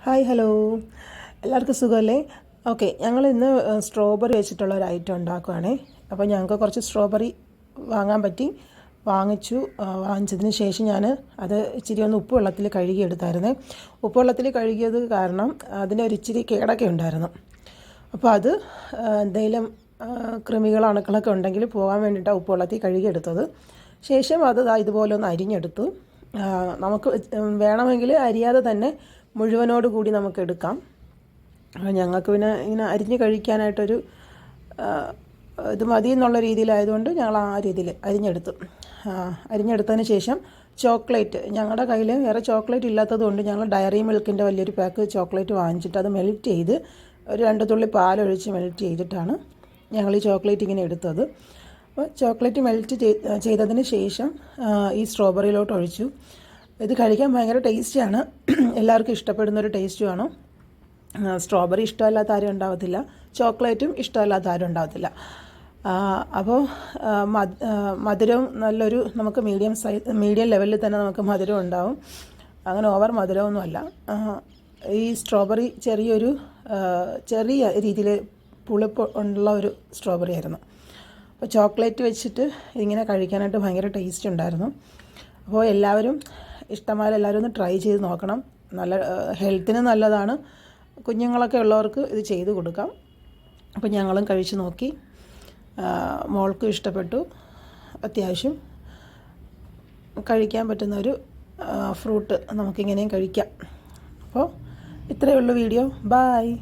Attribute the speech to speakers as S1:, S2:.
S1: Hi hello, എല്ലാവർക്കും സുഖമല്ലേ? Okay, ഞങ്ങൾ ഇന്ന് സ്ട്രോബെറി വെച്ചിട്ടുള്ള ഒരു ഐറ്റം ഉണ്ടാക്കുകയാണേ. അപ്പോൾ ഞങ്ങൾക്ക് കുറച്ച് സ്ട്രോബെറി വാങ്ങാൻ പറ്റി. വാങ്ങിച്ചതിന് ശേഷം ഞാൻ അത് ഇച്ചിരി ഒന്ന് ഉപ്പ് വെള്ളത്തിൽ കഴുകിയെടുത്തായിരുന്നേ. ഉപ്പ് വെള്ളത്തിൽ കഴുകിയത് കാരണം അതിനൊരു ഇച്ചിരി കേടൊക്കെ ഉണ്ടായിരുന്നു. അപ്പോൾ അത് എന്തെങ്കിലും കൃമികൾ അണുക്കളൊക്കെ ഉണ്ടെങ്കിൽ പോകാൻ വേണ്ടിയിട്ടാണ് ഉപ്പ് വെള്ളത്തിൽ കഴുകിയെടുത്തത്. ശേഷം അത് ഇതുപോലെ ഒന്ന് അരിഞ്ഞെടുത്തു. നമുക്ക് വേണമെങ്കിൽ അരിയാതെ തന്നെ മുഴുവനോട് കൂടി നമുക്ക് എടുക്കാം. ഞങ്ങൾക്ക് പിന്നെ ഇങ്ങനെ അരിഞ്ഞ് കഴിക്കാനായിട്ടൊരു ഇത് മതി എന്നുള്ള രീതിയിലായതുകൊണ്ട് ഞങ്ങൾ ആ രീതിയിൽ അരിഞ്ഞെടുത്തതിന് ശേഷം ചോക്ലേറ്റ്, ഞങ്ങളുടെ കയ്യിൽ വേറെ ചോക്ലേറ്റ് ഇല്ലാത്തതുകൊണ്ട് ഞങ്ങൾ ഡയറി മിൽക്കിൻ്റെ വലിയൊരു പാക്ക് ചോക്ലേറ്റ് വാങ്ങിച്ചിട്ട് അത് മെൽറ്റ് ചെയ്ത് ഒരു 2 തുള്ളി പാലൊഴിച്ച് മെൽറ്റ് ചെയ്തിട്ടാണ് ഞങ്ങൾ ഈ ചോക്ലേറ്റ് ഇങ്ങനെ എടുത്തത്. അപ്പോൾ ചോക്ലേറ്റ് മെൽറ്റ് ചെയ്തതിന് ശേഷം ഈ സ്ട്രോബെറിയിലോട്ട് ഒഴിച്ചു. ഇത് കഴിക്കാൻ ഭയങ്കര ടേസ്റ്റിയാണ്, എല്ലാവർക്കും ഇഷ്ടപ്പെടുന്നൊരു ടേസ്റ്റുമാണ്. സ്ട്രോബെറി ഇഷ്ടമല്ലാത്ത ആരും ഉണ്ടാവത്തില്ല, ചോക്ലേറ്റും ഇഷ്ടമല്ലാത്ത ആരും ഉണ്ടാവത്തില്ല. അപ്പോൾ മധുരവും നല്ലൊരു നമുക്ക് മീഡിയം ലെവലിൽ തന്നെ നമുക്ക് മധുരം ഉണ്ടാവും, അങ്ങനെ ഓവർ മധുരമൊന്നുമല്ല. ഈ സ്ട്രോബെറി ചെറിയ രീതിയിൽ പുളിപ്പ് ഉള്ള ഒരു സ്ട്രോബെറി ആയിരുന്നു. അപ്പോൾ ചോക്ലേറ്റ് വെച്ചിട്ട് ഇങ്ങനെ കഴിക്കാനായിട്ട് ഭയങ്കര ടേസ്റ്റ് ഉണ്ടായിരുന്നു. അപ്പോൾ എല്ലാവരും ഒന്ന് ട്രൈ ചെയ്ത് നോക്കണം. നല്ല ഹെൽത്തിന് നല്ലതാണ്. കുഞ്ഞുങ്ങളൊക്കെ ഉള്ളവർക്ക് ഇത് ചെയ്ത് കൊടുക്കാം. അപ്പോൾ ഞങ്ങളും കഴിച്ച് നോക്കി, മോൾക്കും ഇഷ്ടപ്പെട്ടു. അത്യാവശ്യം കഴിക്കാൻ പറ്റുന്നൊരു ഫ്രൂട്ട് നമുക്കിങ്ങനെയും കഴിക്കാം. അപ്പോൾ ഇത്രയേ ഉള്ളൂ വീഡിയോ. ബായ്.